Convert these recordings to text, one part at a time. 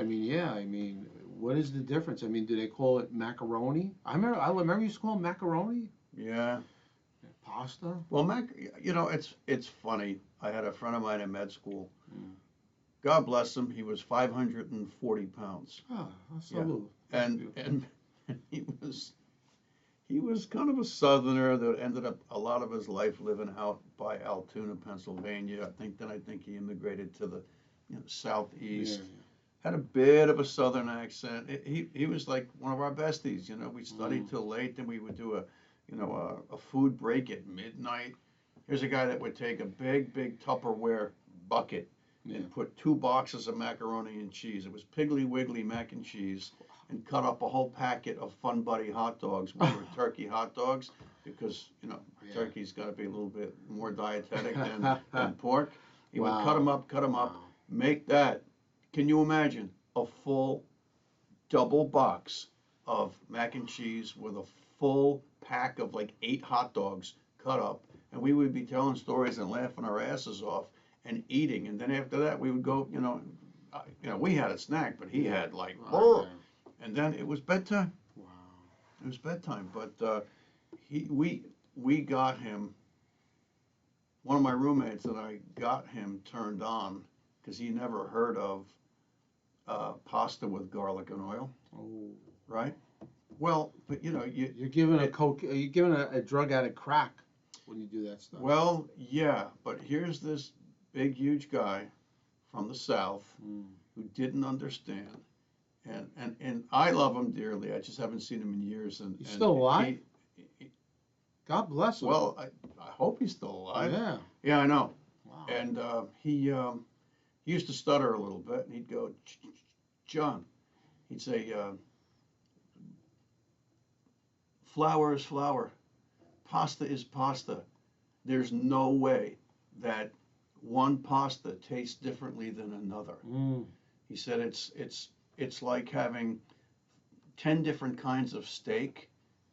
I mean, yeah. I mean, what is the difference? I mean, do they call it macaroni? I remember you used to call it macaroni, Yeah. pasta. Well, it's funny. I had a friend of mine in med school. Mm. God bless him. He was 540 pounds. Ah, Yeah. salute. And he was he was kind of a southerner that ended up a lot of his life living out by Altoona, Pennsylvania. I think he immigrated to the Yeah, southeast. Had a bit of a southern accent. He was like one of our besties. We studied till late, then we would do a food break at midnight. Here's a guy that would take a big Tupperware bucket yeah. and put 2 boxes of macaroni and cheese. It was Piggly Wiggly mac and cheese, and cut up a whole packet of Fun Buddy hot dogs, which were turkey hot dogs, because Yeah. turkey's got to be a little bit more dietetic than pork. He would cut Wow. them up, Wow. make that. Can you imagine a full double box of mac and cheese with a full pack of like 8 hot dogs cut up, and we would be telling stories and laughing our asses off and eating, and then after that we would go, we had a snack, but he had like, Oh, and then it was bedtime. yeah. Wow. It was bedtime, but we got him. One of my roommates and I got him turned on because he never heard of pasta with garlic and oil, Oh. right? Well, but You're giving a coke. You're giving a drug addict crack when you do that stuff. well, yeah, but here's this big, huge guy from the South Mm. who didn't understand, and I love him dearly. I just haven't seen him in years, and He's still alive? he- God bless him. well, I hope he's still alive. Yeah. Yeah, I know. Wow. And he used to stutter a little bit, and he'd go, John. He'd say, flour is flour, pasta is pasta. There's no way that one pasta tastes differently than another. Mm. He said it's like having 10 different kinds of steak,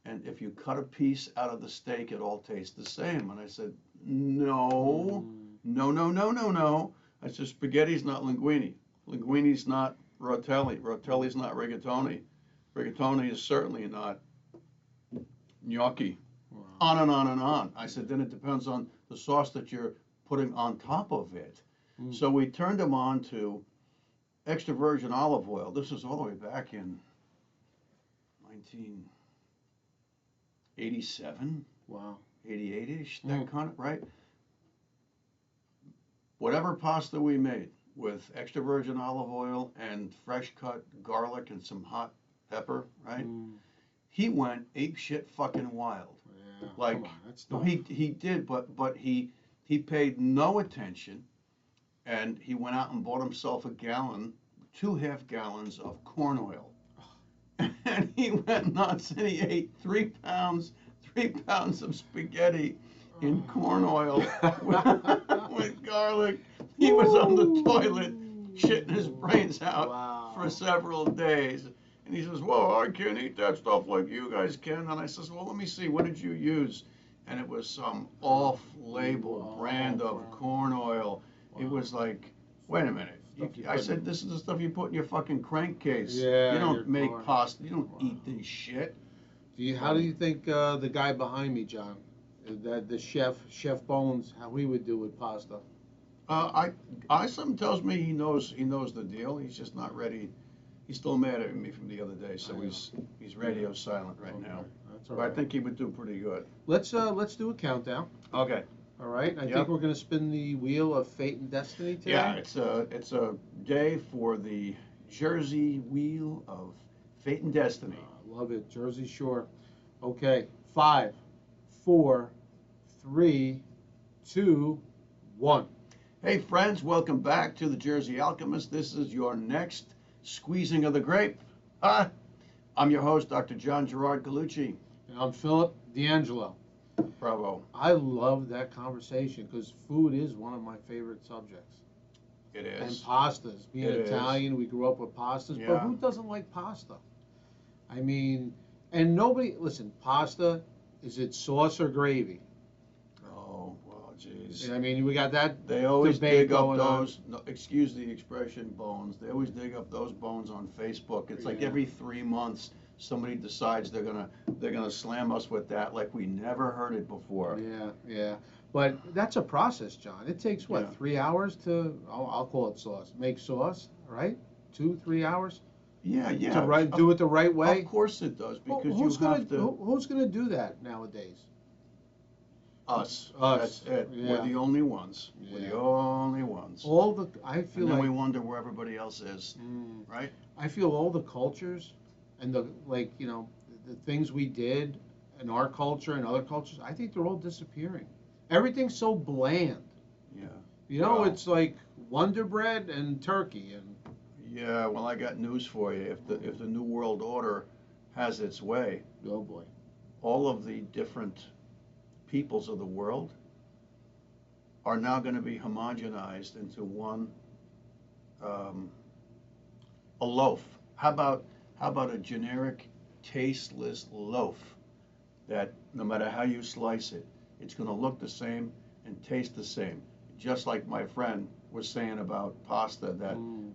and if you cut a piece out of the steak, it all tastes the same. And I said, no, no. I said, spaghetti's not linguine. Linguine's not rotelli. Rotelli's not rigatoni. Rigatoni is certainly not gnocchi. Wow. On and on and on. I said, then it depends on the sauce that you're putting on top of it. Mm. So we turned him on to extra virgin olive oil. This was all the way back in 1987, Wow. 88-ish, that kind of, right? Whatever pasta we made with extra virgin olive oil and fresh cut garlic and some hot pepper, right? Mm. He went ape shit fucking wild. Yeah. Like, Come on, that's no, tough. he did, but he paid no attention, and he went out and bought himself 2 half-gallons of corn oil, and he went nuts, and he ate 3 pounds of spaghetti in corn oil with garlic. He was on the toilet shitting his brains out Wow. for several days. And he says, well, I can't eat that stuff like you guys can. And I says, well, let me see, what did you use? And it was some off-label brand of corn oil. Wow. It was like, wait a minute. I said, this is the stuff you put in your fucking crankcase. Yeah, you your don't make car. pasta. You don't Wow. eat this shit. How do you think the guy behind me, John, that the chef Bones, how he would do with pasta? Something tells me he knows the deal. He's just not ready. He's still mad at me from the other day, so he's radio silent right now. That's all But right. I think he would do pretty good. Let's do a countdown. Okay. All right. I Yep. think we're gonna spin the wheel of fate and destiny today. Yeah, it's a day for the Jersey Wheel of Fate and Destiny. Love it, Jersey Shore. Okay, 5, 4, 3, 2, 1. Hey friends, welcome back to the Jersey Alchemist. This is your next squeezing of the grape. I'm your host, Dr. John Gerard Galucci. And I'm Philip D'Angelo. Bravo. I love that conversation because food is one of my favorite subjects. It And is. pastas. Being It is. Italian, we grew up with pastas. But Yeah. who doesn't like pasta? I mean, and nobody, listen, pasta, is it sauce or gravy? Oh, well, jeez. I mean, we got that They always debate dig up going on. those, no, excuse the expression, bones. They always dig up those bones on Facebook. It's like Yeah. every 3 months somebody decides they're gonna slam us with that like we never heard it before. Yeah, yeah. But that's a process, John. It takes what, Yeah. 3 hours to, I'll call it sauce, make sauce, right? 2, 3 hours Yeah, yeah. to do it the right way. Of course it does, Well, because who's you have to. who's gonna do that nowadays? Us. Us, That's it. yeah. We're the only ones. We're Yeah. the only ones. I feel And then like we wonder where everybody else is, Mm. right? I feel all the cultures and the the things we did in our culture and other cultures, I think they're all disappearing. Everything's so bland. Yeah. Well, Well- it's like Wonder Bread and turkey and Yeah. Well, I got news for you. If the New World Order has its way, oh boy. all of the different peoples of the world are now going to be homogenized into one, a loaf. How about a generic, tasteless loaf that no matter how you slice it, it's going to look the same and taste the same. Just like my friend was saying about pasta,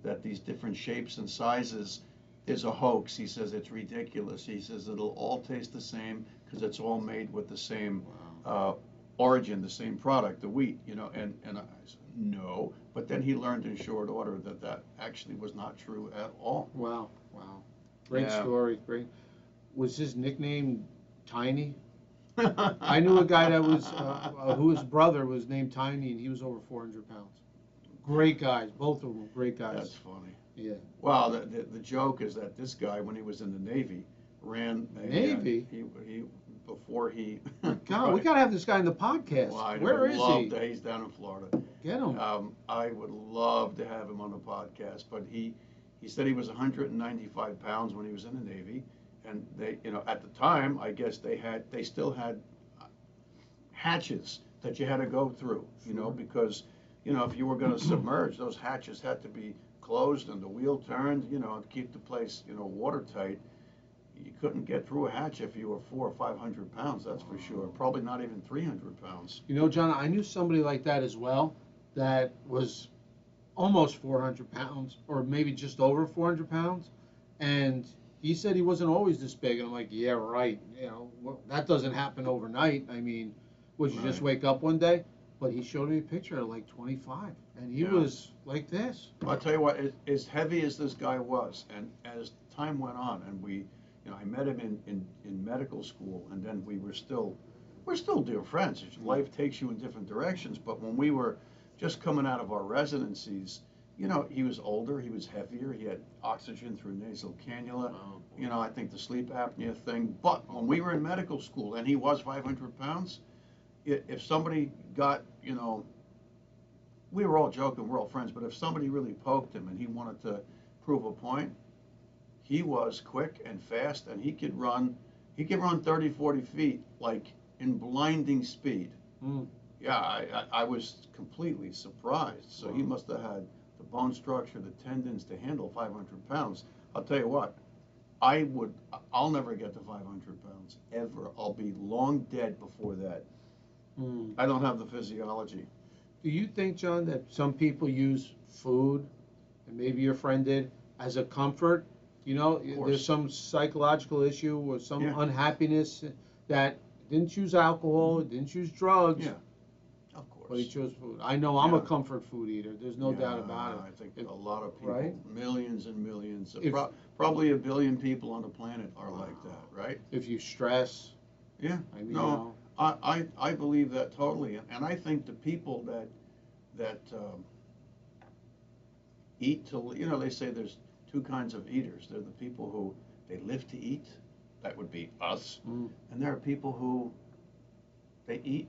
that these different shapes and sizes is a hoax. He says it's ridiculous. He says it'll all taste the same because it's all made with the same origin, the same product, the wheat, and I said, no. But then he learned in short order that actually was not true at all. Wow, wow. Great Yeah. story, great. Was his nickname Tiny? I knew a guy that was, whose brother was named Tiny, and he was over 400 pounds. Great guys, both of them, great guys. That's funny. Yeah. Well, the joke is that this guy, when he was in the Navy, ran a, Navy? He before he. God, we gotta have this guy in the podcast. Well, I Where would is love he? to- he's down in Florida. Get him. I would love to have him on the podcast, but he said he was 195 pounds when he was in the Navy, and they, at the time, I guess they still had hatches that you had to go through, Sure. because, if you were going to submerge, those hatches had to be closed and the wheel turned, to keep the place, watertight. You couldn't get through a hatch if you were 400 or 500 pounds, that's for sure. Probably not even 300 pounds. John, I knew somebody like that as well, that was almost 400 pounds, or maybe just over 400 pounds, and he said he wasn't always this big, and I'm like, yeah, right, that doesn't happen overnight. I mean, would you just Right. wake up one day? But he showed me a picture at like 25, and he Yeah. was like this. I'll tell you what, as heavy as this guy was, and as time went on, and I met him in medical school, and then we're still dear friends. Life takes you in different directions, but when we were just coming out of our residencies, he was older, he was heavier, he had oxygen through nasal cannula, I think the sleep apnea thing. But when we were in medical school, and he was 500 pounds, if somebody got, we were all joking, we're all friends, but if somebody really poked him and he wanted to prove a point, he was quick and fast, and he could run 30, 40 feet, like in blinding speed. Mm. Yeah, I was completely surprised. So he Wow. must have had the bone structure, the tendons to handle 500 pounds. I'll tell you what, I'll never get to 500 pounds, ever. I'll be long dead before that. Mm. I don't have the physiology. Do you think, John, that some people use food, and maybe your friend did, as a comfort? course. There's some psychological issue or some Yeah. unhappiness that didn't choose alcohol, didn't choose drugs, Yeah, of course. but he chose food. I know I'm a Yeah. comfort food eater. There's no doubt about it. I think If- a lot of people, right? millions and millions, If- probably 1 billion people on the planet are like that, right? If you stress, Yeah. I mean, No, I believe that totally, and I think the people that eat till, they say there's two kinds of eaters. They're the people who they live to eat, that would be us, Mm. and there are people who they eat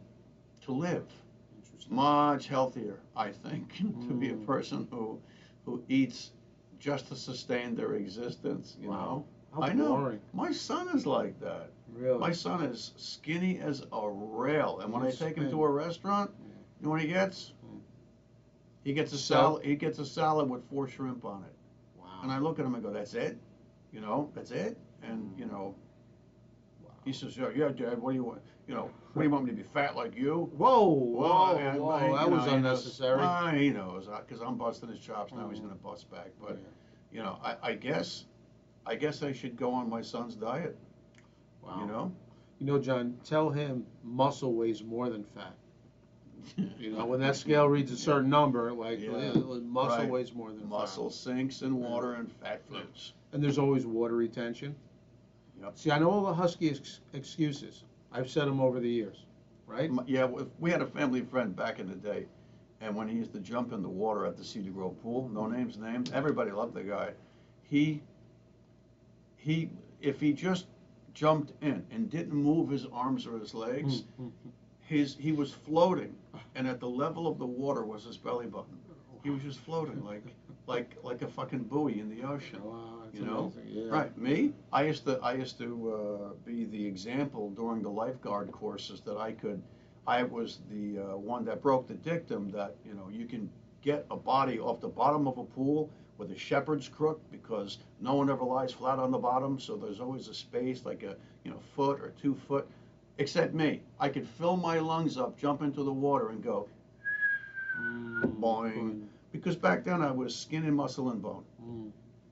to live. Interesting. Much healthier, I think, to be a Mm. person who eats just to sustain their existence. Wow. How I know. boring. My son is like that. Really? My son is skinny as a rail, and when I He's take him thin. to a restaurant, Yeah. you know what he gets? Mm. He gets a So- salad. He gets a salad with 4 shrimp on it, Wow. and I look at him and go, "That's it? That's it?" And Wow. He says, yeah, Dad, what do you want? What do you want me to be fat like you? Whoa, Well, whoa, and, whoa! That was unnecessary. He knows, because I'm busting his chops now. He's gonna bust back. But I guess I should go on my son's diet. Wow. John, tell him muscle weighs more than fat. When that scale reads a certain number, muscle weighs more than muscle fat. sinks in water and fat floats. And there's always water retention. Yep. See, I know all the husky excuses. I've said them over the years, right? Yeah, we had a family friend back in the day, and when he used to jump in the water at the Cedar Grove pool, no names named, everybody loved the guy. If he just jumped in and didn't move his arms or his legs, he was floating, and at the level of the water was his belly button. He was just floating like a fucking buoy in the ocean. Wow, that's amazing. Yeah. Right. Me, I used to be the example during the lifeguard courses that I was the one that broke the dictum that you can get a body off the bottom of a pool with a shepherd's crook, because no one ever lies flat on the bottom, so there's always a space like a foot or 2 foot. Except me, I could fill my lungs up, jump into the water, and go boing. Because back then I was skin and muscle and bone.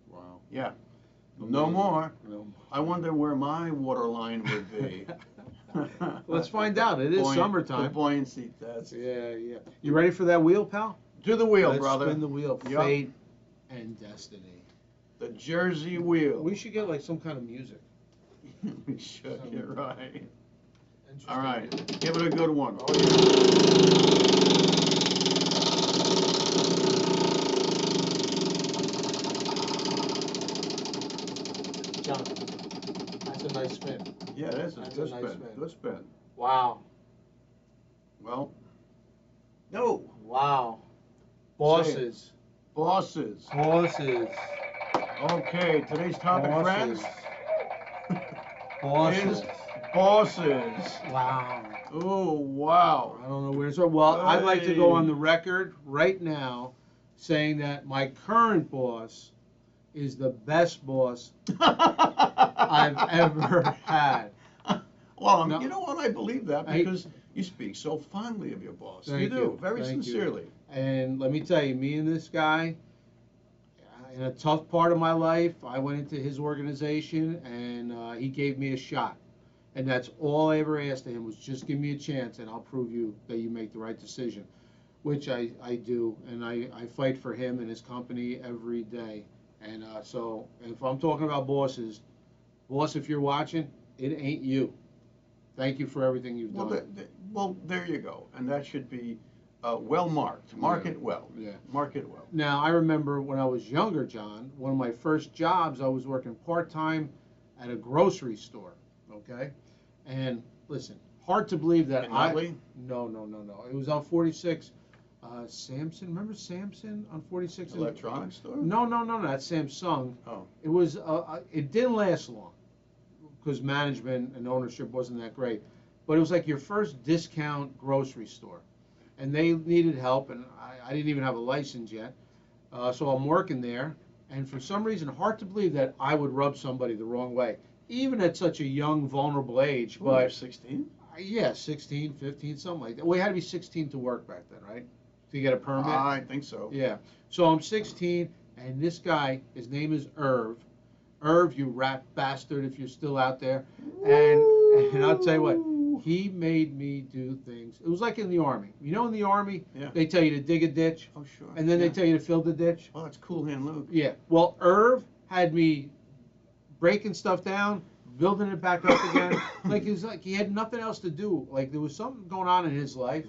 Wow. Yeah. No more. No. I wonder where my water line would be. Let's find out. It is summertime. The buoyancy test. Yeah. You ready for that wheel, pal? Do the wheel, Let's brother. Spin the wheel. Yep. Fate and destiny. The Jersey wheel. We should get some kind of music. We should. You're right. Interesting. All right. Give it a good one. Oh, yeah. John, that's a nice spin. Yeah, that's a good nice spin. spin. Good spin. Wow. Well, no. Wow. Bosses. Bosses. Bosses. Okay, today's topic, friends, Bosses. is bosses. Wow. Oh, wow. I don't know where to start. Well, I'd like to go on the record right now saying that my current boss is the best boss I've ever had. Well, you know what? I believe that because you speak so fondly of your boss. You do, very sincerely. And let me tell you, me and this guy, in a tough part of my life, I went into his organization and he gave me a shot. And that's all I ever asked of him was just give me a chance and I'll prove you that you make the right decision, which I do. And I fight for him and his company every day. And so if I'm talking about bosses, boss, if you're watching, it ain't you. Thank you for everything you've done. Well, there you go. And that should be well marked. Mark it well. Yeah. Mark it well. Now, I remember when I was younger, John, one of my first jobs, I was working part-time at a grocery store, okay? And listen, hard to believe that No. It was on 46. Samson, remember Samson on 46? Electronics store? No, that's Samsung. Oh. It was, it didn't last long because management and ownership wasn't that great. But it was like your first discount grocery store. And they needed help, and I didn't even have a license yet. So I'm working there, and for some reason, hard to believe that I would rub somebody the wrong way, even at such a young, vulnerable age. Ooh, but you're 16? Yeah, 16, 15, something like that. Well, you had to be 16 to work back then, right? To get a permit? I think so. Yeah. So I'm 16, and this guy, his name is Irv. Irv, you rat bastard, if you're still out there. And I'll tell you what. He made me do things. It was like in the Army. You know, in the Army, they tell you to dig a ditch. Oh, sure. And then they tell you to fill the ditch. Oh, it's Cool Hand Luke. Yeah. Well, Irv had me breaking stuff down, building it back up again. It was like he had nothing else to do. Like there was something going on in his life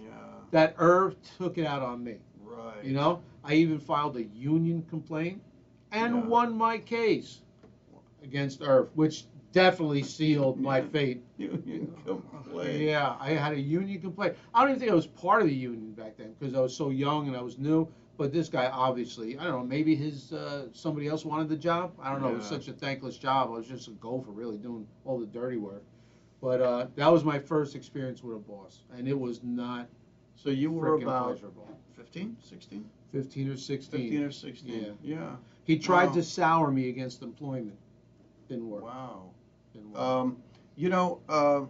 that Irv took it out on me. Right. You know, I even filed a union complaint and won my case against Irv, which definitely sealed my fate. Union complaint. Yeah, I had a union complaint. I don't even think I was part of the union back then because I was so young and I was new. But this guy, obviously, I don't know, maybe somebody else wanted the job. I don't know. It was such a thankless job. I was just a gopher, really, doing all the dirty work. But that was my first experience with a boss, and it was not. So you were about pleasurable. 15, 16? 15 or 16. 15 or 16. Yeah. He tried to sour me against employment. Didn't work. Wow. Didn't work. You know,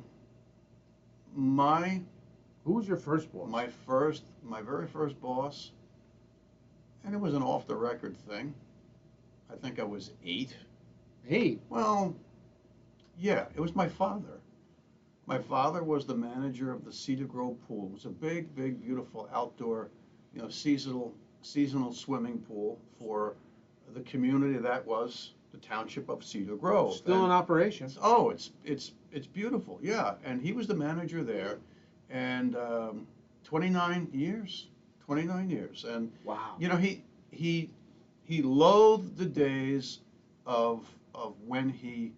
my Who was your first boss? my very first boss, and it was an off the record thing. I think I was 8. Hey, Well, yeah, it was my father. My father was the manager of the Cedar Grove pool. It was a big, big, beautiful outdoor, seasonal swimming pool for the community that was the township of Cedar Grove. still in And operation. oh, it's beautiful, yeah. And he was the manager there, and 29 years, 29 years, and Wow. he he loathed the days of when he,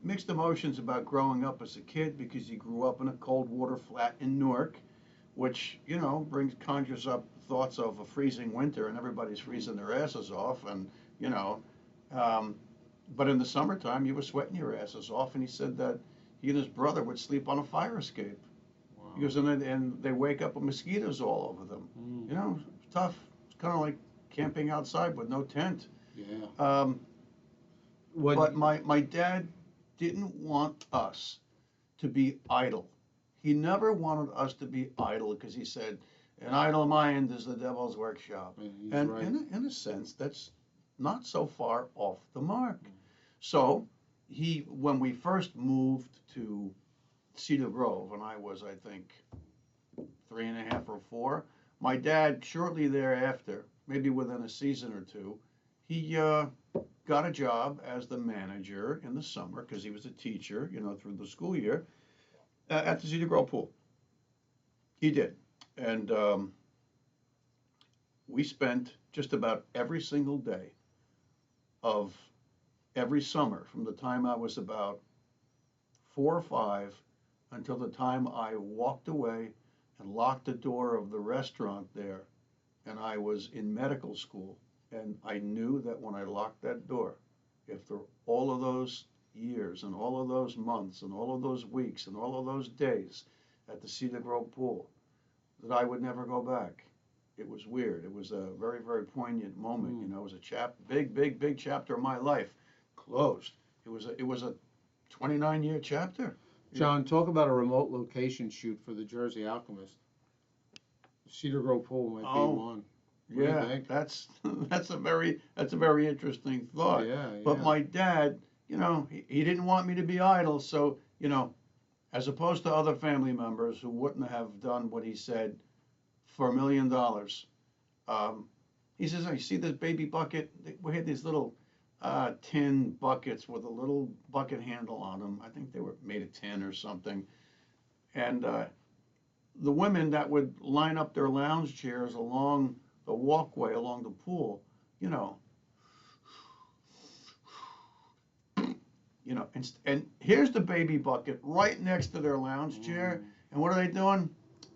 mixed emotions about growing up as a kid because he grew up in a cold water flat in Newark, which conjures up thoughts of a freezing winter and everybody's freezing their asses off, and you know, um, but in the summertime you were sweating your asses off, and he said that he and his brother would sleep on a fire escape. Wow. Because and they wake up with mosquitoes all over them. It's tough. It's kind of like camping outside with no tent. Yeah. But What? my dad didn't want us to be idle. He never wanted us to be idle because he said, an idle mind is the devil's workshop. He's And right. in a sense, that's not so far off the mark. So when we first moved to Cedar Grove, and I was, I think, 3.5 or 4. My dad, shortly thereafter, maybe within a season or two, he got a job as the manager in the summer because he was a teacher, through the school year at the Cedar Grove pool. He did, and we spent just about every single day of every summer from the time I was about 4 or 5 until the time I walked away and locked the door of the restaurant there, and I was in medical school. And I knew that when I locked that door, after all of those years and all of those months and all of those weeks and all of those days at the Cedar Grove pool, that I would never go back. It was weird. It was a very, very poignant moment. It was a big, big, big chapter of my life closed. It was a 29-year chapter. John, talk about a remote location shoot for the Jersey Alchemist. Cedar Grove Pool might be one. What do you Yeah, think? that's a very interesting thought. Yeah, But yeah. my dad, he didn't want me to be idle, so as opposed to other family members who wouldn't have done what he said for $1 million, he says, "I see this baby bucket. We had these little tin buckets with a little bucket handle on them. I think they were made of tin or something, and the women that would line up their lounge chairs along the walkway along the pool, you know, and here's the baby bucket right next to their lounge chair, and what are they doing?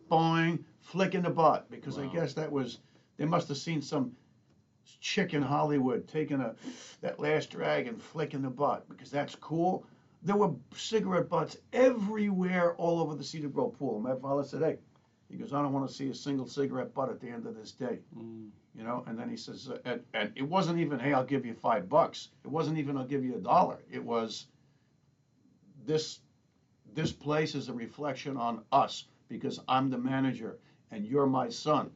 Boing, flicking the butt, because I Wow. guess they must have seen some chick in Hollywood taking that last drag and flicking the butt, because that's cool. There were cigarette butts everywhere all over the Cedar Grove pool. My father said, hey, he goes, I don't want to see a single cigarette butt at the end of this day. And then he says, and it wasn't even, hey, I'll give you $5. It wasn't even, I'll give you $1. It was, this place is a reflection on us because I'm the manager and you're my son.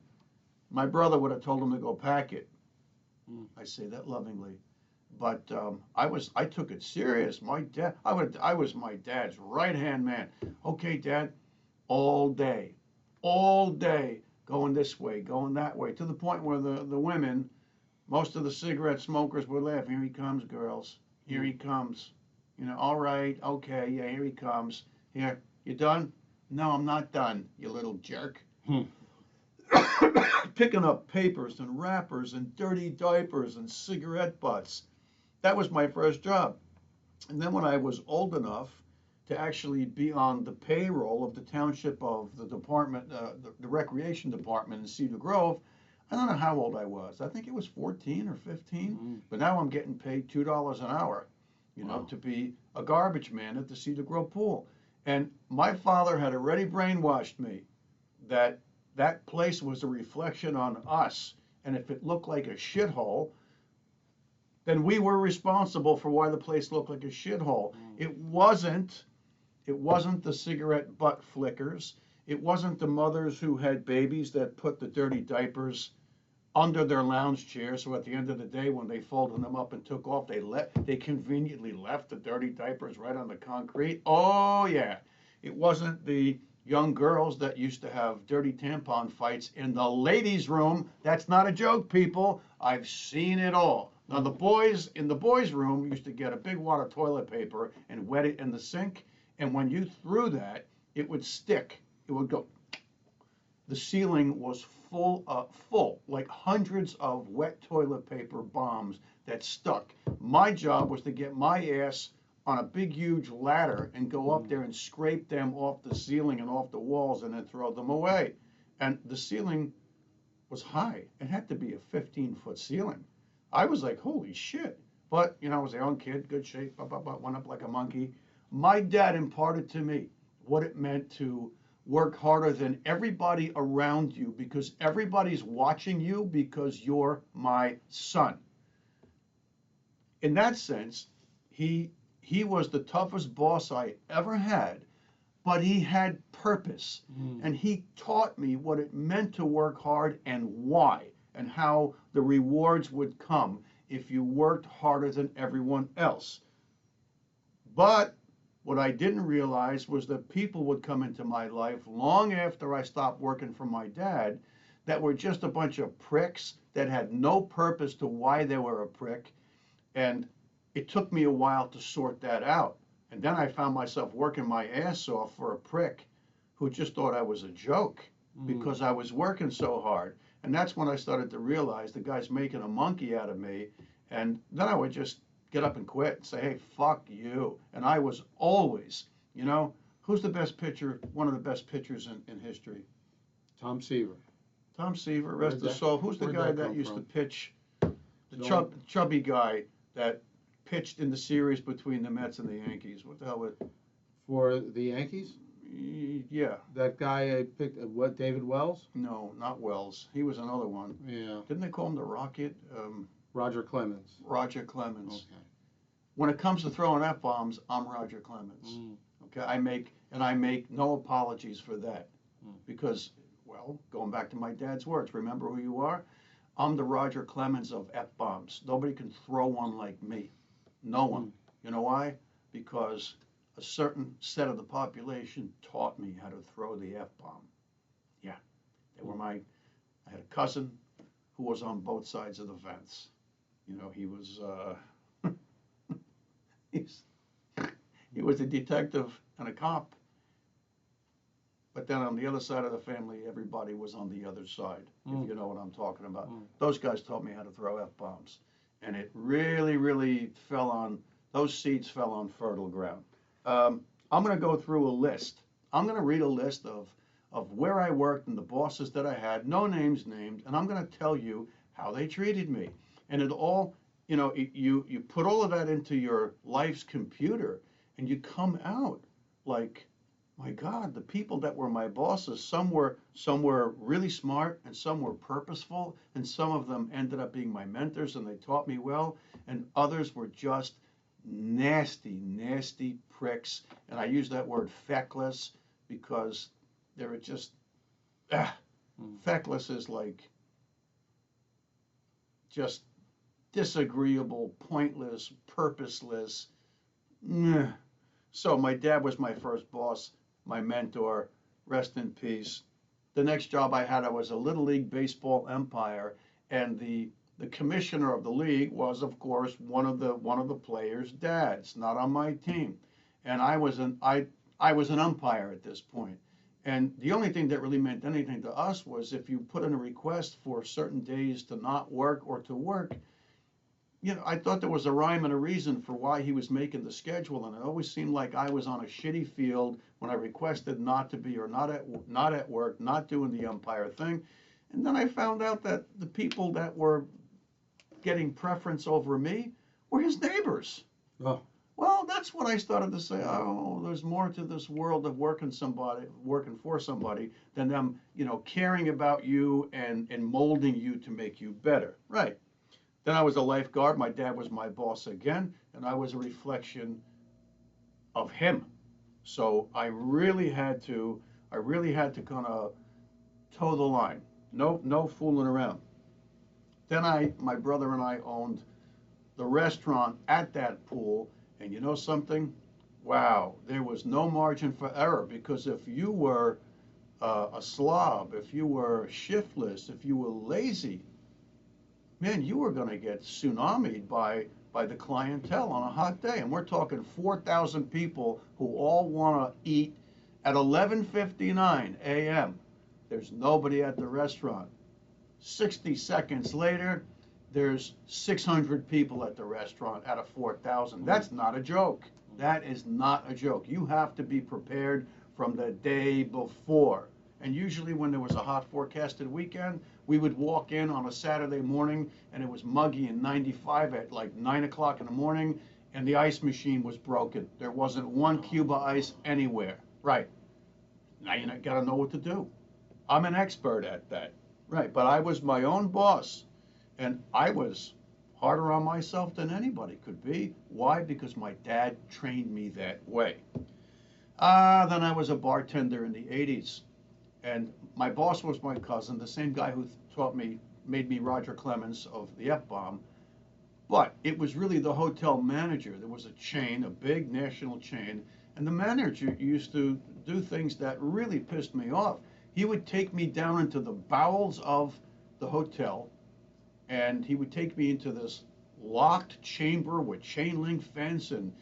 My brother would have told him to go pack it. I say that lovingly, but I took it serious. My dad, I was my dad's right hand man. Okay, Dad, all day, going this way, going that way, to the point where the women, most of the cigarette smokers would laugh. Here he comes, girls. Here he comes. All right, okay, yeah, here he comes. Here, you done? No, I'm not done, you little jerk. Picking up papers and wrappers and dirty diapers and cigarette butts. That was my first job. And then when I was old enough to actually be on the payroll of the township of the department, the recreation department in Cedar Grove, I don't know how old I was. I think it was 14 or 15. But now I'm getting paid $2 an hour, Wow. to be a garbage man at the Cedar Grove pool. And my father had already brainwashed me that that place was a reflection on us. And if it looked like a shithole, then we were responsible for why the place looked like a shithole. It wasn't It wasn't the cigarette butt flickers. It wasn't the mothers who had babies that put the dirty diapers under their lounge chair, so at the end of the day, when they folded them up and took off, they conveniently left the dirty diapers right on the concrete. Oh yeah, it wasn't the young girls that used to have dirty tampon fights in the ladies' room. That's not a joke, people. I've seen it all. Now the boys in the boys' room used to get a big wad of toilet paper and wet it in the sink, and when you threw that, it would stick. It would go. The ceiling was full, like hundreds of wet toilet paper bombs that stuck. My job was to get my ass on a big, huge ladder and go up there and scrape them off the ceiling and off the walls and then throw them away. And the ceiling was high. It had to be a 15-foot ceiling. I was like, holy shit. But, you know, I was a young kid, good shape, went up like a monkey. My dad imparted to me what it meant to work harder than everybody around you because everybody's watching you because you're my son. In that sense, he was the toughest boss I ever had, but he had purpose. And he taught me what it meant to work hard and why, and how the rewards would come if you worked harder than everyone else. But what I didn't realize was that people would come into my life long after I stopped working for my dad that were just a bunch of pricks that had no purpose to why they were a prick. And it took me a while to sort that out. And then I found myself working my ass off for a prick who just thought I was a joke because I was working so hard. And that's when I started to realize the guy's making a monkey out of me. And then I would just get up and quit and say, hey, fuck you. And I was always, you know, who's the best pitcher, one of the best pitchers in history? Tom Seaver. Tom Seaver, rest his soul. Who's the guy that used to pitch, the chubby guy that pitched in the series between the Mets and the Yankees? What the hell was For the Yankees? Yeah. That guy I picked, what, David Wells? No, not Wells. He was another one. Yeah. Didn't they call him the Rocket? Roger Clemens. Roger Clemens. Okay. When it comes to throwing F-bombs, I'm Roger Clemens. Okay, I make no apologies for that. Because, well, going back to my dad's words, remember who you are? I'm the Roger Clemens of F-bombs. Nobody can throw one like me. No one. You know why? Because a certain set of the population taught me how to throw the F-bomb. Yeah. I had a cousin who was on both sides of the fence. You know, he was he was a detective and a cop. But then on the other side of the family, everybody was on the other side, if you know what I'm talking about. Those guys taught me how to throw F-bombs. And it really, really those seeds fell on fertile ground. I'm going to go through a list. I'm going to read a list of where I worked and the bosses that I had, no names named, and I'm going to tell you how they treated me. And it all, you know, you put all of that into your life's computer, and you come out like, my God, the people that were my bosses, some were really smart, and some were purposeful, and some of them ended up being my mentors, and they taught me well, and others were just nasty, nasty pricks. And I use that word feckless because they were just, feckless is like just disagreeable, pointless, purposeless. So my dad was my first boss, my mentor, rest in peace. The next job I had, I was a Little League Baseball umpire, and the commissioner of the league was, of course, one of the players' dads, not on my team. And I was an umpire at this point. And the only thing that really meant anything to us was if you put in a request for certain days to not work or to work, you know, I thought there was a rhyme and a reason for why he was making the schedule, and it always seemed like I was on a shitty field when I requested not to be, or not at work, not doing the umpire thing. And then I found out that the people that were getting preference over me were his neighbors. Oh. Well, that's when I started to say, oh, there's more to this world of working for somebody than them, you know, caring about you and molding you to make you better. Right. Then I was a lifeguard. My dad was my boss again, and I was a reflection of him. So I really had to kind of toe the line. No fooling around. Then my brother and I owned the restaurant at that pool, and you know something? Wow, there was no margin for error, because if you were a slob, if you were shiftless, if you were lazy, man, you were going to get tsunamied by the clientele on a hot day. And we're talking 4,000 people who all want to eat at 11:59 a.m. There's nobody at the restaurant. 60 seconds later, there's 600 people at the restaurant out of 4,000. That's not a joke. That is not a joke. You have to be prepared from the day before. And usually when there was a hot forecasted weekend, we would walk in on a Saturday morning and it was muggy and 95 at like 9 o'clock in the morning, and the ice machine was broken. There wasn't one cube of ice anywhere. Right. Now you got to know what to do. I'm an expert at that. Right. But I was my own boss, and I was harder on myself than anybody could be. Why? Because my dad trained me that way. Then I was a bartender in the 80s. And my boss was my cousin, the same guy who taught me, made me Roger Clemens of the F-bomb. But it was really the hotel manager. There was a chain, a big national chain, and the manager used to do things that really pissed me off. He would take me down into the bowels of the hotel, and he would take me into this locked chamber with chain link fence and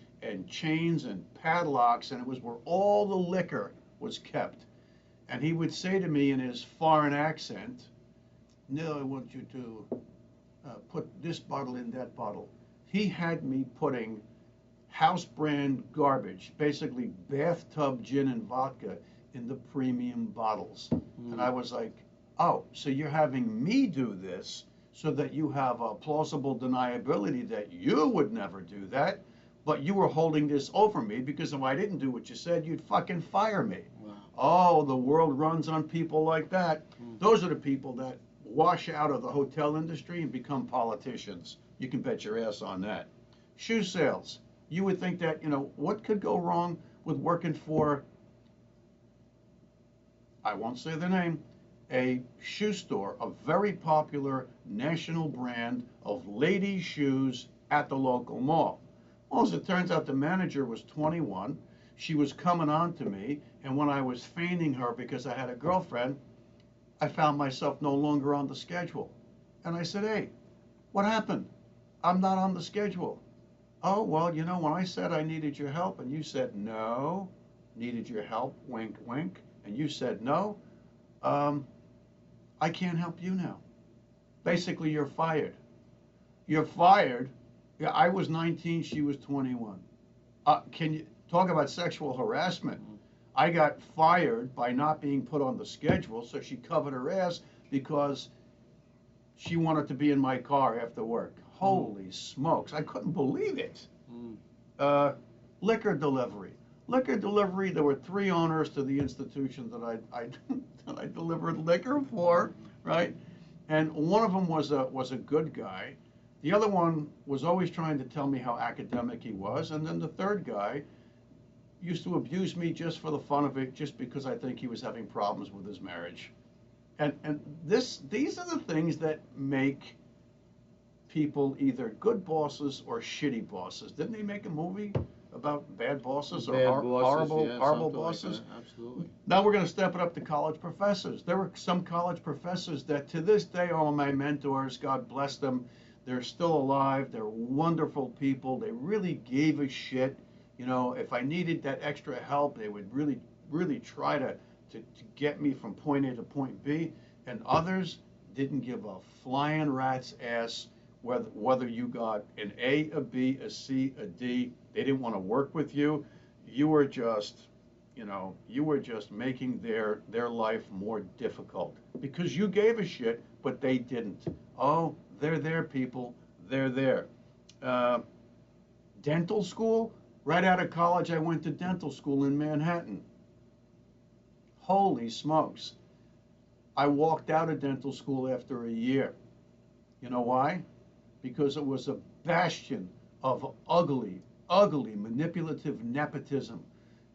chains and padlocks, and it was where all the liquor was kept. And he would say to me in his foreign accent, "No, I want you to put this bottle in that bottle." He had me putting house brand garbage, basically bathtub gin and vodka, in the premium bottles. And I was like, oh, so you're having me do this so that you have a plausible deniability that you would never do that, but you were holding this over me because if I didn't do what you said, you'd fucking fire me. Wow. Oh, the world runs on people like that. Those are the people that wash out of the hotel industry and become politicians. You can bet your ass on that. Shoe sales. You would think that, what could go wrong with working for, I won't say the name, a shoe store, a very popular national brand of ladies' shoes at the local mall. Well, as it turns out, the manager was 21. She was coming on to me, and when I was feigning her because I had a girlfriend, I found myself no longer on the schedule. And I said, hey, what happened? I'm not on the schedule. Oh, well, when I said I needed your help and you said no, needed your help, wink, wink, and you said no, I can't help you now. Basically, you're fired. You're fired. Yeah, I was 19, she was 21. Can you talk about sexual harassment? I got fired by not being put on the schedule, so she covered her ass because she wanted to be in my car after work. Holy smokes, I couldn't believe it. Liquor delivery. Liquor delivery, there were 3 owners to the institution that I delivered liquor for, right? And one of them was a good guy. The other one was always trying to tell me how academic he was. And then the third guy used to abuse me just for the fun of it, just because I think he was having problems with his marriage. And these are the things that make people either good bosses or shitty bosses. Didn't they make a movie about bad bosses or horrible bosses? Like absolutely. Now we're going to step it up to college professors. There were some college professors that to this day are my mentors. God bless them. They're still alive. They're wonderful people. They really gave a shit. If I needed that extra help, they would really, really try to get me from point A to point B. And others didn't give a flying rat's ass whether you got an A, a B, a C, a D. They didn't want to work with you. You were just, making their life more difficult because you gave a shit, but they didn't. Oh, they're there, people. They're there. Dental school. Right out of college, I went to dental school in Manhattan. Holy smokes. I walked out of dental school after a year. You know why? Because it was a bastion of ugly, ugly, manipulative nepotism.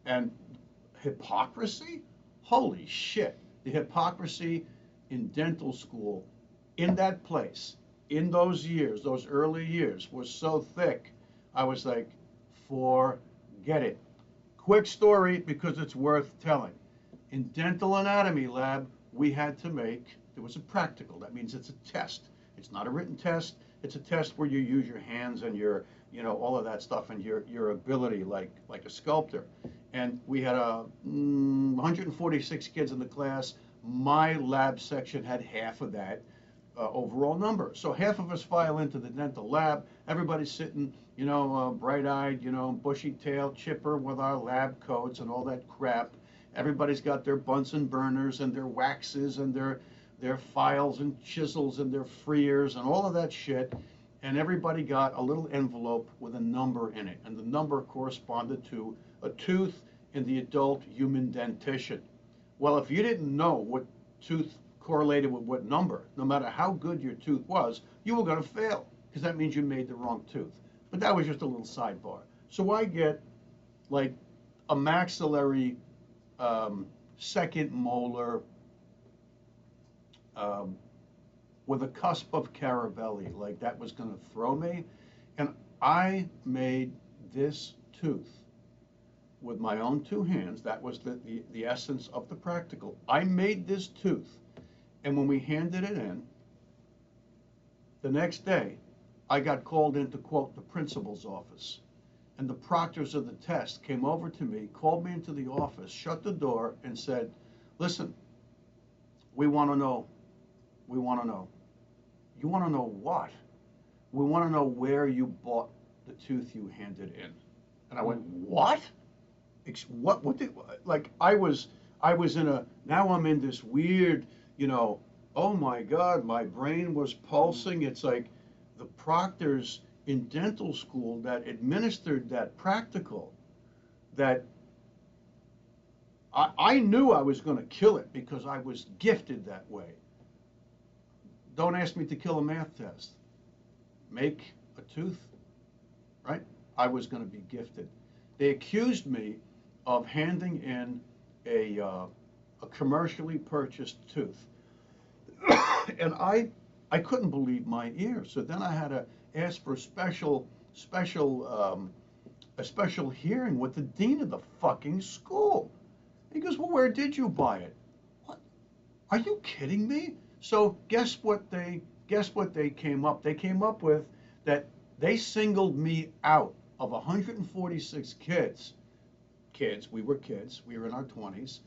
And hypocrisy? Holy shit. The hypocrisy in dental school, in that place, in those years, those early years, was so thick. I was like, forget it. Quick story because it's worth telling. In dental anatomy lab, we had to make, there was a practical. That means it's a test. It's not a written test. It's a test where you use your hands and your, all of that stuff and your ability like a sculptor. And we had 146 kids in the class. My lab section had half of that overall number. So half of us file into the dental lab. Everybody's sitting, bright-eyed, bushy-tailed, chipper with our lab coats and all that crap. Everybody's got their Bunsen burners and their waxes and their files and chisels and their freers and all of that shit. And everybody got a little envelope with a number in it. And the number corresponded to a tooth in the adult human dentition. Well, if you didn't know what tooth correlated with what number, no matter how good your tooth was, you were going to fail because that means you made the wrong tooth. But that was just a little sidebar. So I get like a maxillary second molar with a cusp of Caravelli, like that was going to throw me. And I made this tooth with my own two hands. That was the essence of the practical. I made this tooth, and when we handed it in, the next day, I got called in to quote the principal's office. And the proctors of the test came over to me, called me into the office, shut the door, and said, listen, we want to know. We want to know. You want to know what? We want to know where you bought the tooth you handed in. And I went, what? What did, like, I was in a, now I'm in this weird, oh my God, my brain was pulsing. It's like the proctors in dental school that administered that practical, that I knew I was going to kill it because I was gifted that way. Don't ask me to kill a math test. Make a tooth, right? I was going to be gifted. They accused me of handing in a commercially purchased tooth. And I couldn't believe my ears. So then I had to ask for a special hearing with the dean of the fucking school. He goes, well, where did you buy it? What? Are you kidding me? So guess what they came up? They came up with that they singled me out of 146 kids. We were in our 20s,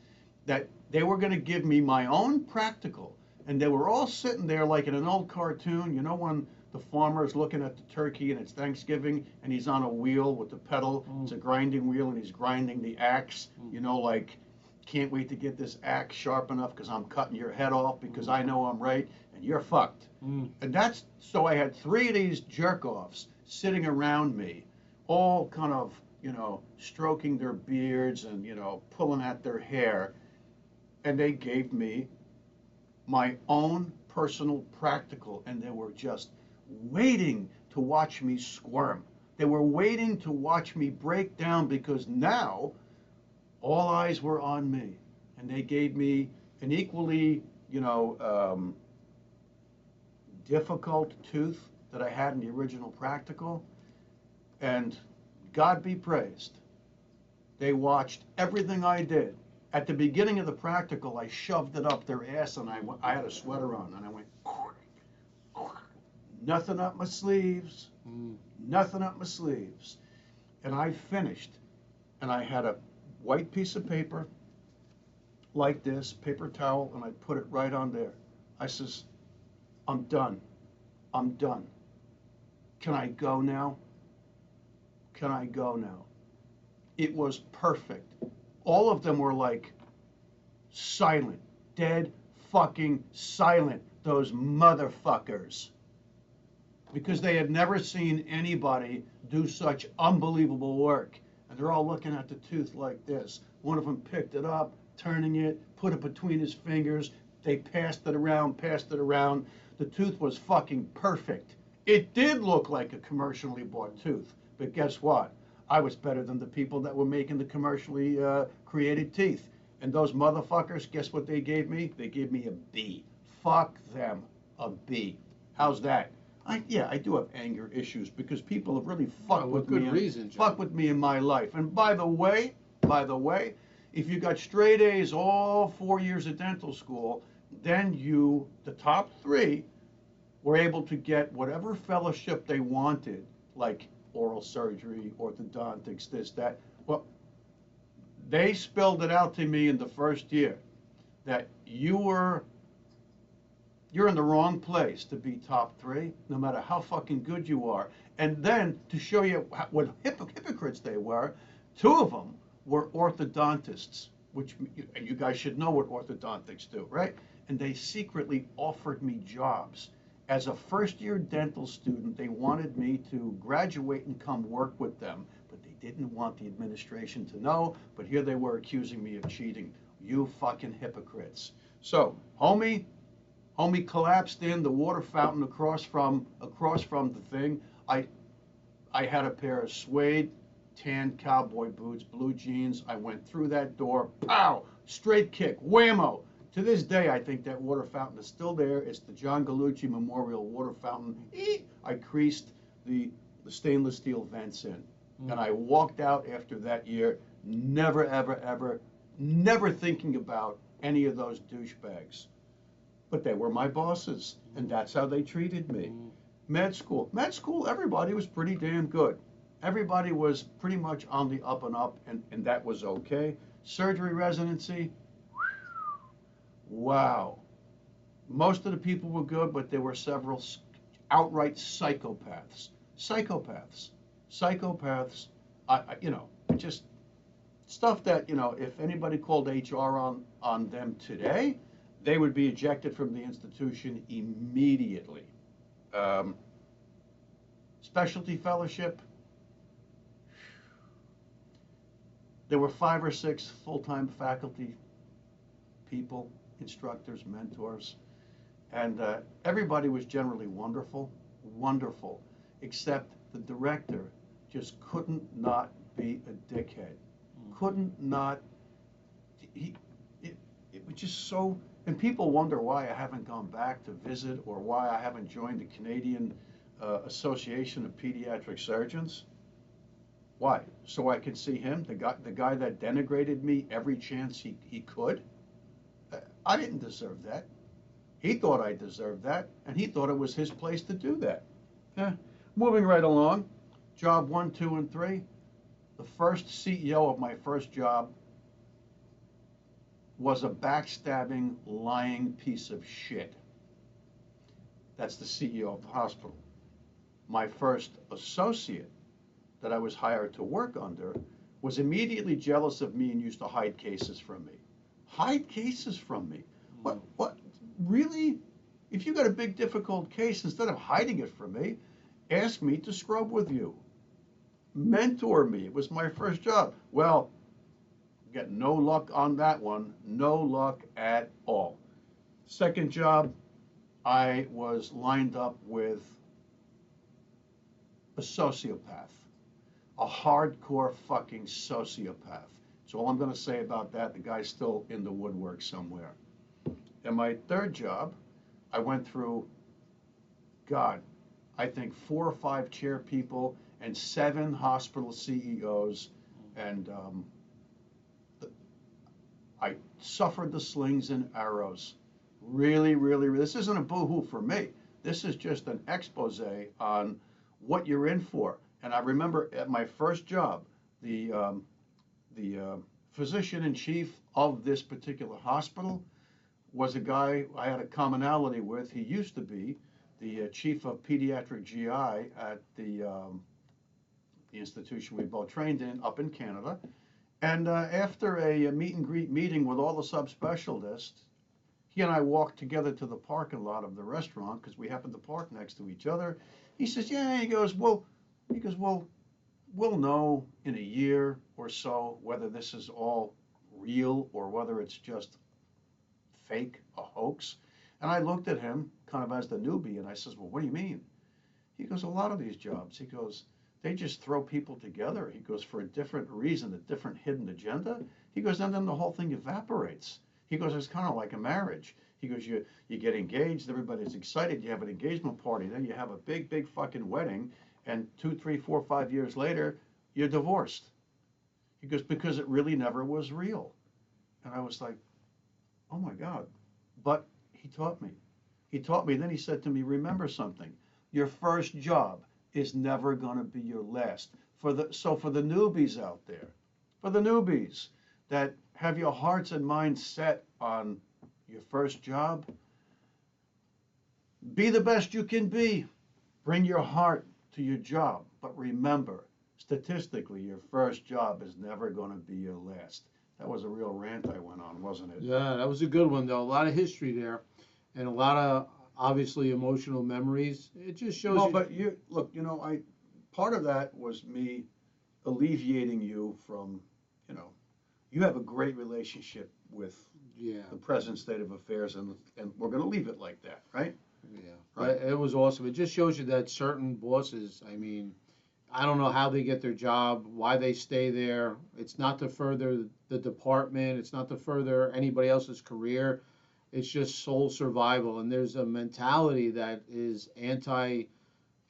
that they were going to give me my own practical. And they were all sitting there like in an old cartoon, when the farmer is looking at the turkey and it's Thanksgiving and he's on a wheel with the pedal. It's a grinding wheel and he's grinding the axe, like, can't wait to get this axe sharp enough because I'm cutting your head off because I know I'm right and you're fucked. And so I had 3 of these jerk-offs sitting around me, all kind of, stroking their beards and, pulling at their hair. And they gave me my own personal practical, and they were just waiting to watch me squirm. They were waiting to watch me break down because now all eyes were on me, and they gave me an equally, difficult tooth that I had in the original practical, and God be praised. They watched everything I did. At the beginning of the practical, I shoved it up their ass, and I had a sweater on, and I went, nothing up my sleeves, nothing up my sleeves. And I finished, and I had a white piece of paper like this, paper towel, and I put it right on there. I says, I'm done. I'm done. Can I go now? Can I go now? It was perfect. All of them were like silent, dead fucking silent, those motherfuckers. Because they had never seen anybody do such unbelievable work. And they're all looking at the tooth like this. One of them picked it up, turning it, put it between his fingers. They passed it around. The tooth was fucking perfect. It did look like a commercially bought tooth. But guess what? I was better than the people that were making the commercially created teeth. And those motherfuckers, guess what they gave me? They gave me a B. Fuck them, a B. How's that? I do have anger issues because people have really fucked with good me. Reason, fucked with me in my life. And by the way, if you got straight A's all 4 years of dental school, then you, the top three, were able to get whatever fellowship they wanted, like oral surgery, orthodontics, this, that. Well, they spelled it out to me in the first year that you're in the wrong place to be top three, no matter how fucking good you are. And then to show you what hypocrites they were, two of them were orthodontists, which you guys should know what orthodontics do, right? And they secretly offered me jobs. As a first-year dental student, they wanted me to graduate and come work with them, but they didn't want the administration to know, but here they were accusing me of cheating. You fucking hypocrites. So, homie collapsed in the water fountain across from the thing. I had a pair of suede tan cowboy boots, blue jeans. I went through that door, pow, straight kick, whammo. To this day, I think that water fountain is still there. It's the John Gallucci Memorial Water Fountain. I creased the stainless steel vents in. And I walked out after that year, never, ever, ever, never thinking about any of those douchebags. But they were my bosses, and that's how they treated me. Med school, everybody was pretty damn good. Everybody was pretty much on the up and up, and that was okay. Surgery residency, wow. Most of the people were good, but there were several outright psychopaths. Psychopaths, just stuff that, if anybody called HR on them today, they would be ejected from the institution immediately. Specialty fellowship, there were 5 or 6 full-time faculty people, instructors, mentors, and everybody was generally wonderful, except the director just couldn't not be a dickhead. It was just so, and people wonder why I haven't gone back to visit or why I haven't joined the Canadian Association of Pediatric Surgeons. Why? So I could see him, the guy that denigrated me every chance he could? I didn't deserve that. He thought I deserved that, and he thought it was his place to do that. Moving right along, job 1, 2, and 3. The first CEO of my first job was a backstabbing, lying piece of shit. That's the CEO of the hospital. My first associate that I was hired to work under was immediately jealous of me and used to hide cases from me. Hide cases from me? What? Really? If you got a big, difficult case, instead of hiding it from me, ask me to scrub with you. Mentor me. It was my first job. Well, got no luck on that one. No luck at all. Second job, I was lined up with a sociopath. A hardcore fucking sociopath. So all I'm going to say about that, the guy's still in the woodwork somewhere. In my third job, I went through, I think 4 or 5 chair people and 7 hospital CEOs, and I suffered the slings and arrows. Really, this isn't a boo-hoo for me. This is just an expose on what you're in for. And I remember at my first job, the physician-in-chief of this particular hospital was a guy I had a commonality with. He used to be the chief of pediatric GI at the institution we both trained in up in Canada. And after a meet and greet meeting with all the subspecialists, he and I walked together to the parking lot of the restaurant because we happened to park next to each other. He says, he goes, well, we'll know in a year or so whether this is all real or whether it's just fake, a hoax. And I looked at him kind of as the newbie, and I says, well, what do you mean? He goes, a lot of these jobs, he goes, they just throw people together. He goes, for a different reason, a different hidden agenda. He goes, and then the whole thing evaporates. He goes, it's kind of like a marriage. He goes, you get engaged, everybody's excited, you have an engagement party, then you have a big, big fucking wedding, and 2, 3, 4, 5 years later, you're divorced. He goes, because it really never was real. And I was like, oh my God. But he taught me. He taught me, then he said to me, remember something. Your first job is never going to be your last. So for the newbies out there, for the newbies that have your hearts and minds set on your first job, be the best you can be. Bring your heart to your job. But remember, statistically, your first job is never going to be your last. That was a real rant I went on, wasn't it? Yeah, that was a good one, though. A lot of history there, and a lot of obviously emotional memories. It just shows Well, you. but you look, part of that was me alleviating you from, you have a great relationship with Yeah, the present state of affairs, and we're going to leave it like that, right? yeah. Right. It was awesome. It just shows you that certain bosses, I mean, I don't know how they get their job, why they stay there. It's not to further the department. It's not to further anybody else's career. It's just sole survival. And there's a mentality that is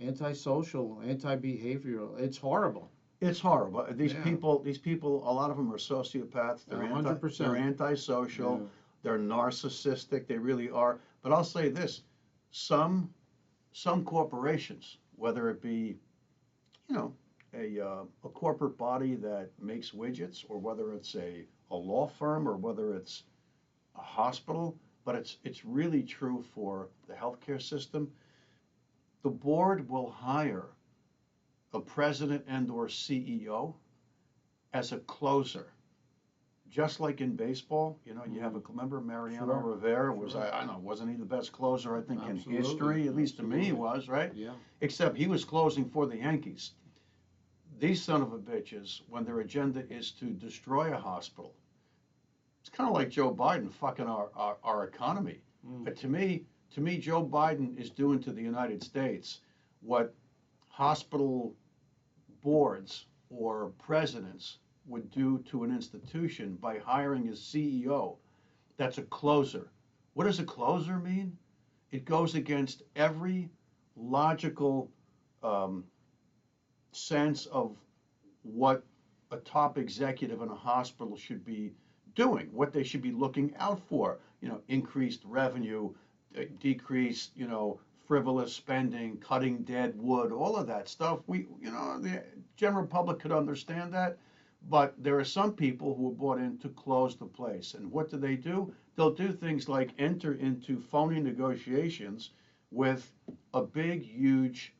antisocial, anti-behavioral. It's horrible. It's horrible. These Yeah. people, a lot of them are sociopaths. They're 100%. they're antisocial. Yeah. They're narcissistic. They really are. But I'll say this: some corporations, whether it be, a corporate body that makes widgets, or whether it's a law firm, or whether it's a hospital, but it's really true for the healthcare system. The board will hire a president and or CEO as a closer. Just like in baseball, you have a, remember Mariano Sure. Rivera was, Sure. I don't know, wasn't he the best closer, I think, in Absolutely. history? At least to me he Absolutely. was, right? Yeah. Except he was closing for the Yankees. These son of a bitches, when their agenda is to destroy a hospital, it's kind of like Joe Biden fucking our economy. But to me, Joe Biden is doing to the United States what hospital boards or presidents would do to an institution by hiring a CEO that's a closer. What does a closer mean? It goes against every logical sense of what a top executive in a hospital should be doing, what they should be looking out for. Increased revenue, decreased, frivolous spending, cutting dead wood, all of that stuff. The general public could understand that, but there are some people who are brought in to close the place. And what do? They'll do things like enter into phony negotiations with a big, huge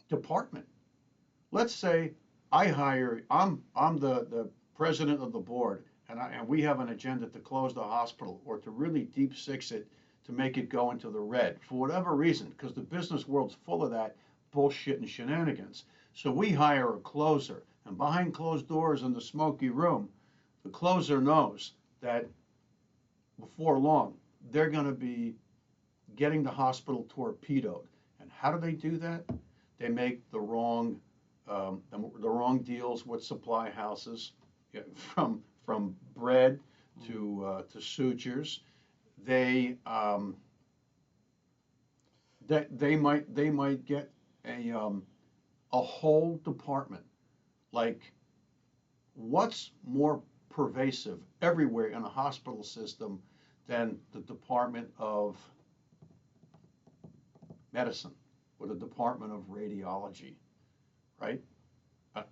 department. Let's say I'm the president of the board, and we have an agenda to close the hospital or to really deep six it, to make it go into the red for whatever reason, because the business world's full of that bullshit and shenanigans. So we hire a closer, and behind closed doors in the smoky room, the closer knows that before long they're going to be getting the hospital torpedoed. And how do they do that? They make the wrong deals with supply houses, from bread to sutures. They might get a whole department. Like, what's more pervasive everywhere in a hospital system than the Department of Medicine or the Department of Radiology, right? Uh,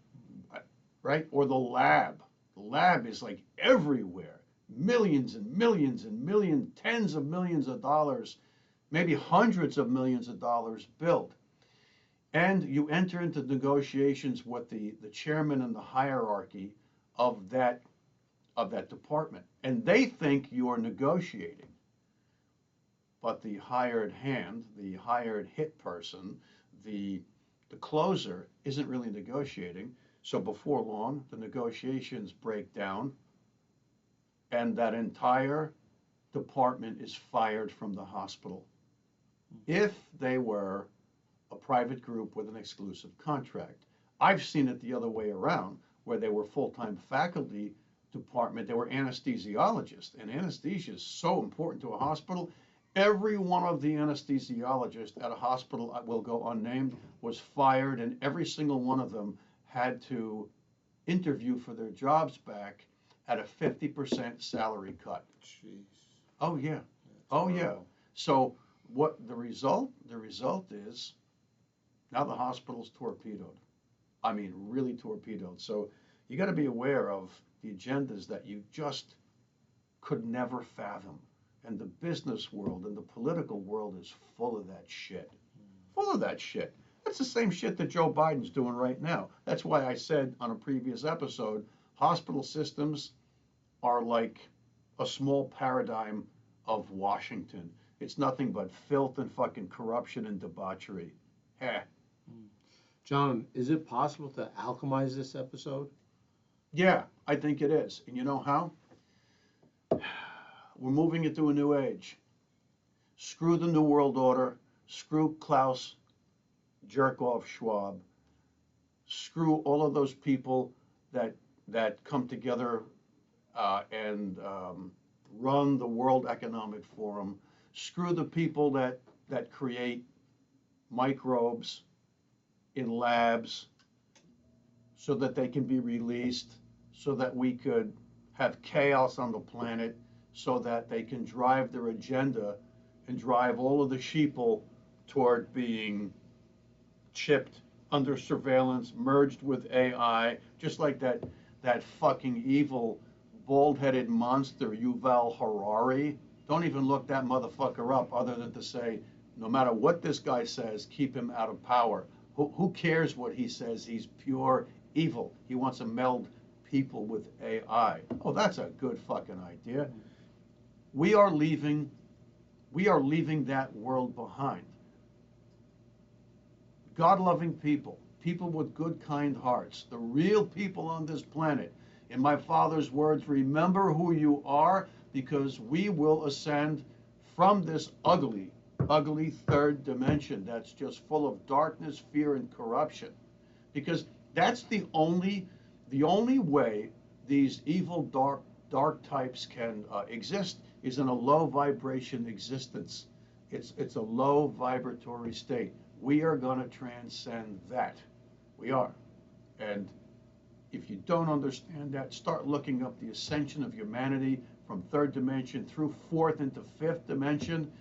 right? Or the lab. The lab is like everywhere. Millions and millions and millions, tens of millions of dollars, maybe hundreds of millions of dollars built. And you enter into negotiations with the chairman and the hierarchy of that department. And they think you're negotiating. But the hired hand, the hired hit person, the closer isn't really negotiating. So before long, the negotiations break down, and that entire department is fired from the hospital. If they were a private group with an exclusive contract. I've seen it the other way around, where they were full-time faculty department, they were anesthesiologists, and anesthesia is so important to a hospital. Every one of the anesthesiologists at a hospital, I will go unnamed, was fired, and every single one of them had to interview for their jobs back at a 50% salary cut. Jeez. Oh yeah. That's Oh yeah. horrible. So what the result? The result is now the hospital's torpedoed. I mean, really torpedoed. So you got to be aware of the agendas that you just could never fathom. And the business world and the political world is full of that shit. Full of that shit. That's the same shit that Joe Biden's doing right now. That's why I said on a previous episode, hospital systems are like a small paradigm of Washington. It's nothing but filth and fucking corruption and debauchery. Heh. John, is it possible to alchemize this episode? Yeah, I think it is. And you know how? We're moving into a new age. Screw the New World Order. Screw Klaus Jerk-off Schwab. Screw all of those people that come together and run the World Economic Forum. Screw the people that create microbes in labs so that they can be released, so that we could have chaos on the planet, so that they can drive their agenda and drive all of the sheeple toward being chipped, under surveillance, merged with AI, just like that fucking evil, bald-headed monster, Yuval Harari. Don't even look that motherfucker up other than to say, no matter what this guy says, keep him out of power. Who cares what he says? He's pure evil. He wants to meld people with AI. Oh, that's a good fucking idea. We are leaving that world behind. God-loving people, people with good, kind hearts, the real people on this planet. In my Father's words, remember who you are, because we will ascend from this ugly, ugly third dimension that's just full of darkness, fear, and corruption. Because that's the only way these evil, dark types can exist is in a low vibration existence. It's a low vibratory state. We are going to transcend that. We are. And if you don't understand that, start looking up the ascension of humanity from third dimension through fourth into fifth dimension.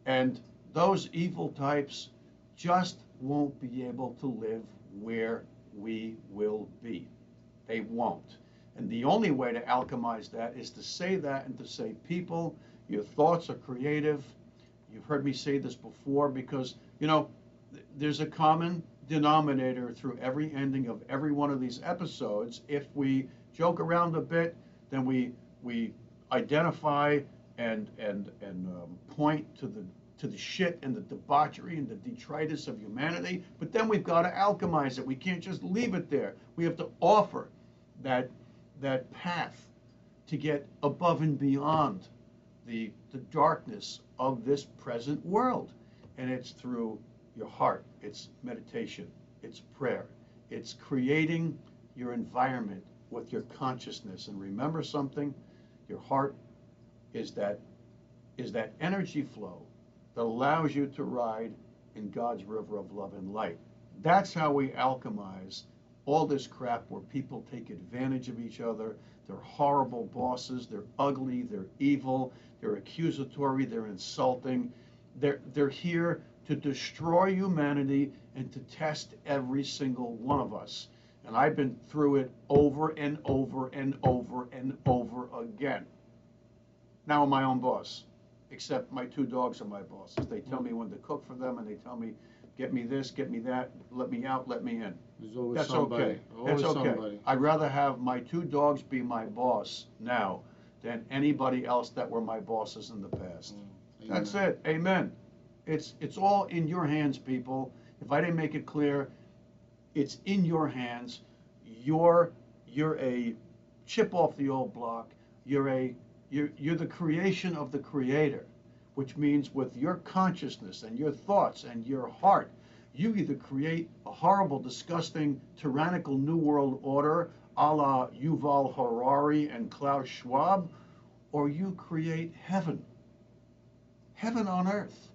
And those evil types just won't be able to live where we will be. They won't. And the only way to alchemize that is to say that and to say, people, your thoughts are creative. You've heard me say this before because, you know, there's a common denominator through every ending of every one of these episodes. If we joke around a bit, then we identify and point to the shit and the debauchery and the detritus of humanity. But then we've got to alchemize it. We can't just leave it there. We have to offer that path to get above and beyond the darkness of this present world. And it's through your heart. It's meditation. It's prayer. It's creating your environment with your consciousness. And remember something, your heart is that energy flow that allows you to ride in God's river of love and light. That's how we alchemize all this crap where people take advantage of each other. They're horrible bosses. They're ugly. They're evil. They're accusatory. They're insulting. They're here to destroy humanity and to test every single one of us. And I've been through it over and over and over and over again. Now I'm my own boss, except my two dogs are my bosses. They tell me when to cook for them, and they tell me, get me this, get me that, let me out, let me in. There's always That's somebody. okay. Always That's okay. somebody. I'd rather have my two dogs be my boss now than anybody else that were my bosses in the past. That's it. Amen. It's all in your hands, people. If I didn't make it clear, it's in your hands. You're a chip off the old block. You're the creation of the Creator, which means with your consciousness and your thoughts and your heart, You either create a horrible, disgusting, tyrannical New World Order a la Yuval Harari and Klaus Schwab, or you create heaven. Heaven on earth.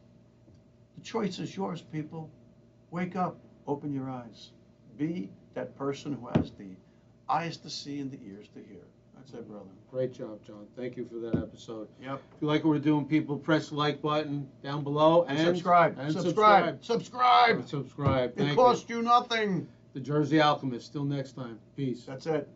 The choice is yours, people. Wake up, open your eyes. Be that person who has the eyes to see and the ears to hear. That's it, brother. Great job, John. Thank you for that episode. Yep. If you like what we're doing, people, press the like button down below and subscribe. And Subscribe. Subscribe. It Thank costs you nothing. The Jersey Alchemist. Till next time. Peace. That's it.